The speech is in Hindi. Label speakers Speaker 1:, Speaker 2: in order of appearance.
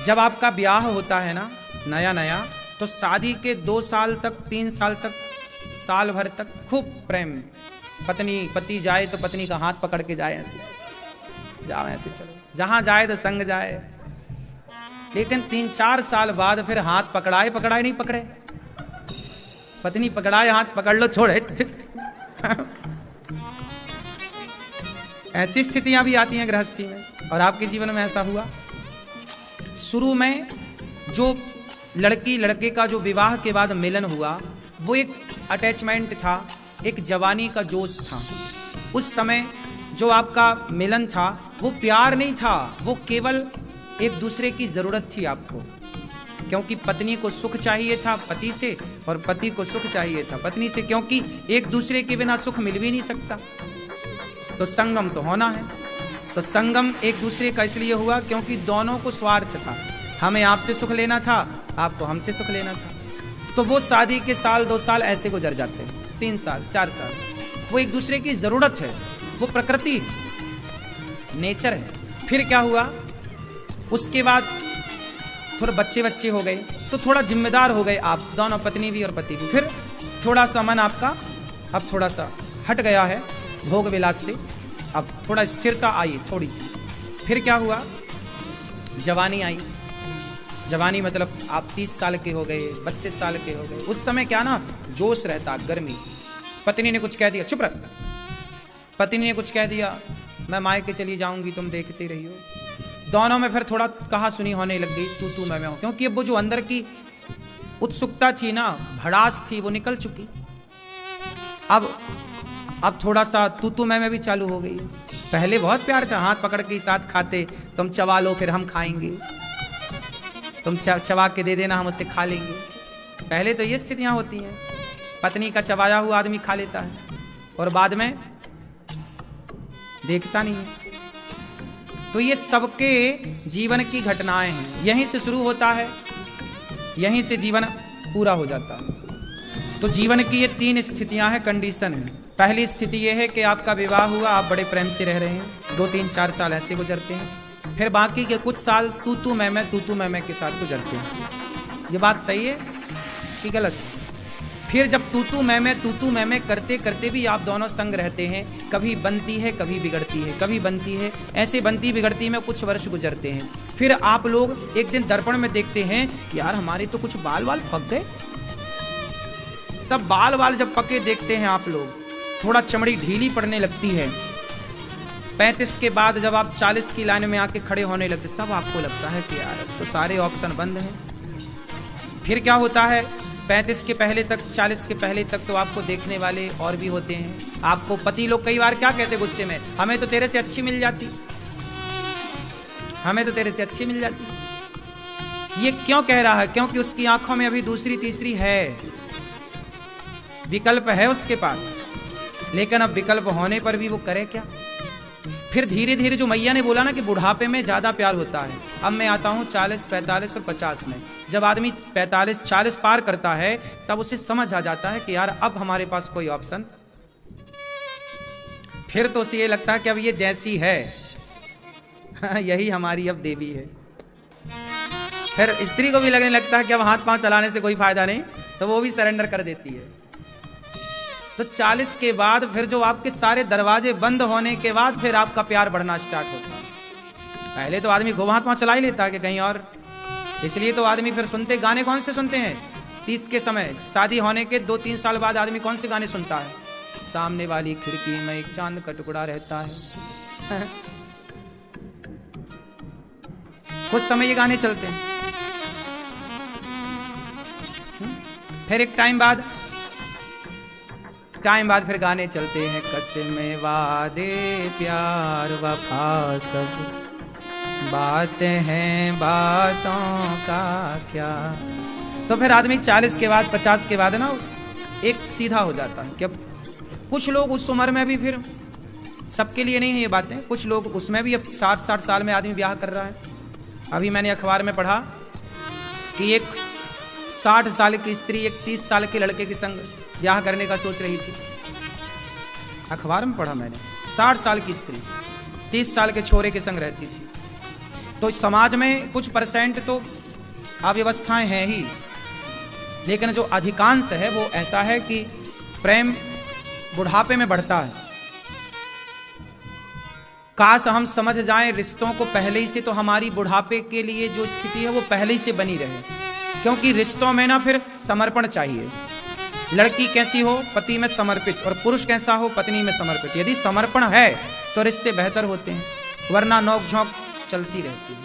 Speaker 1: जब आपका ब्याह होता है ना नया नया, तो शादी के 2 साल तक 3 साल तक साल भर तक खूब प्रेम, पत्नी पति जाए तो पत्नी का हाथ पकड़ के जाए, ऐसे जाओ ऐसे चलो, जहां जाए तो संग जाए। लेकिन 3-4 साल बाद फिर हाथ पकड़ाए पकड़ाए नहीं पकड़े, पत्नी पकड़ाए हाथ पकड़ लो छोड़े ऐसी स्थितियां भी आती हैं गृहस्थी में। और आपके जीवन में ऐसा हुआ? शुरू में जो लड़की लड़के का जो विवाह के बाद मिलन हुआ, वो एक अटैचमेंट था, एक जवानी का जोश था। उस समय जो आपका मिलन था वो प्यार नहीं था, वो केवल एक दूसरे की जरूरत थी आपको, क्योंकि पत्नी को सुख चाहिए था पति से और पति को सुख चाहिए था पत्नी से, क्योंकि एक दूसरे के बिना सुख मिल भी नहीं सकता। तो संगम तो होना है। तो संगम एक दूसरे का इसलिए हुआ क्योंकि दोनों को स्वार्थ था, हमें आपसे सुख लेना था, आपको हमसे सुख लेना था। तो वो शादी के साल 2 साल ऐसे गुजर जाते हैं, 3 साल 4 साल, वो एक दूसरे की जरूरत है, वो प्रकृति नेचर है। फिर क्या हुआ? उसके बाद थोड़े बच्चे हो गए, तो थोड़ा जिम्मेदार हो गए आप दोनों, पत्नी भी और पति भी। फिर थोड़ा सा मन आपका अब थोड़ा सा हट गया है भोग विलास से, अब थोड़ा स्थिरता आई थोड़ी सी। फिर क्या हुआ? जवानी आई। जवानी मतलब आप 30 साल के हो गए, 32 साल के हो गए। उस समय क्या ना, जोश रहता, गर्मी। पत्नी ने कुछ कह दिया, चुप रह। पत्नी ने कुछ कह दिया, मैं मायके चली जाऊंगी, तुम देखते रहियो। दोनों में फिर थोड़ा कहा सुनी होने लग गई, तू मैं हूं, क्योंकि अब वो जो अंदर की उत्सुकता थी ना, भड़ास थी, वो निकल चुकी। अब थोड़ा सा तू मैं भी चालू हो गई। पहले बहुत प्यार था, हाथ पकड़ के साथ खाते, तुम चबा लो फिर हम खाएंगे, तुम चबा के दे देना हम उससे खा लेंगे। पहले तो ये स्थितियां होती हैं, पत्नी का चबाया हुआ आदमी खा लेता है और बाद में देखता नहीं है। तो ये सबके जीवन की घटनाएं हैं, यहीं से शुरू होता है, यहीं से जीवन पूरा हो जाता है। तो जीवन की ये 3 स्थितियां हैं, कंडीशन है। पहली स्थिति ये है कि आपका विवाह हुआ, आप बड़े प्रेम से रह रहे हैं, 2-3-4 साल ऐसे गुजरते हैं। फिर बाकी के कुछ साल तू मैं के साथ गुजरते हैं। ये बात सही है कि गलत है? फिर जब तू मैं करते करते भी आप दोनों संग रहते हैं, कभी बनती है कभी बिगड़ती है, कभी बनती है, ऐसे बनती बिगड़ती में कुछ वर्ष गुजरते हैं। फिर आप लोग एक दिन दर्पण में देखते हैं कि यार हमारे तो कुछ बाल पक गए। तब बाल जब पके देखते हैं आप लोग, थोड़ा चमड़ी ढीली पड़ने लगती है। 35 के बाद जब आप 40 की लाइन में आके खड़े होने लगते, तब आपको लगता है कि यार तो सारे ऑप्शन बंद हैं। फिर क्या होता है? 35 के पहले तक, 40 के पहले तक तो आपको देखने वाले और भी होते हैं। आपको पति लोग कई बार क्या कहते गुस्से में, हमें तो तेरे से अच्छी मिल जाती, हमें तो तेरे से अच्छी मिल जाती। ये क्यों कह रहा है? क्योंकि उसकी आंखों में अभी दूसरी तीसरी है, विकल्प है उसके पास। लेकिन अब विकल्प होने पर भी वो करे क्या? फिर धीरे धीरे जो मैया ने बोला ना कि बुढ़ापे में ज्यादा प्यार होता है, अब मैं आता हूं 40, 45 और 50 में। जब आदमी 45, 40 पार करता है, तब उसे समझ आ जाता है कि यार अब हमारे पास कोई ऑप्शन। फिर तो उसे ये लगता है कि अब ये जैसी है यही हमारी अब देवी है। फिर स्त्री को भी लगने लगता है कि अब हाथ पांव चलाने से कोई फायदा नहीं, तो वो भी सरेंडर कर देती है। तो 40 के बाद फिर जो आपके सारे दरवाजे बंद होने के बाद फिर आपका प्यार बढ़ना स्टार्ट होता है। पहले तो आदमी घुमा हाथ चला ही लेता है कि कहीं और, इसलिए तो आदमी फिर सुनते गाने कौन से सुनते हैं? 30 के समय शादी होने के 2-3 साल बाद आदमी कौन से गाने सुनता है? सामने वाली खिड़की में एक चांद का टुकड़ा रहता है कुछ समय ये गाने चलते हैं। फिर एक टाइम बाद फिर गाने चलते हैं, कसमें वादे प्यार वफा सब बातें हैं बातों का क्या। तो फिर आदमी 40 के बाद 50 के बाद ना एक सीधा हो जाता है कि अब कुछ लोग उस उम्र में भी, फिर सबके लिए नहीं है ये बातें, कुछ लोग उसमें भी अब 60 साल में आदमी ब्याह कर रहा है। अभी मैंने अखबार में पढ़ा कि एक 60 साल की स्त्री एक 30 साल के लड़के के संग ब्याह करने का सोच रही थी। अखबार में पढ़ा मैंने, 60 साल की स्त्री 30 साल के छोरे के संग रहती थी। तो समाज में कुछ परसेंट तो अव्यवस्थाएं हैं ही, लेकिन जो अधिकांश है वो ऐसा है कि प्रेम बुढ़ापे में बढ़ता है। काश हम समझ जाएं रिश्तों को पहले ही से, तो हमारी बुढ़ापे के लिए जो स्थिति है वो पहले ही से बनी रहे। क्योंकि रिश्तों में ना फिर समर्पण चाहिए। लड़की कैसी हो, पति में समर्पित, और पुरुष कैसा हो, पत्नी में समर्पित। यदि समर्पण है तो रिश्ते बेहतर होते हैं, वरना नोक झोंक चलती रहती है।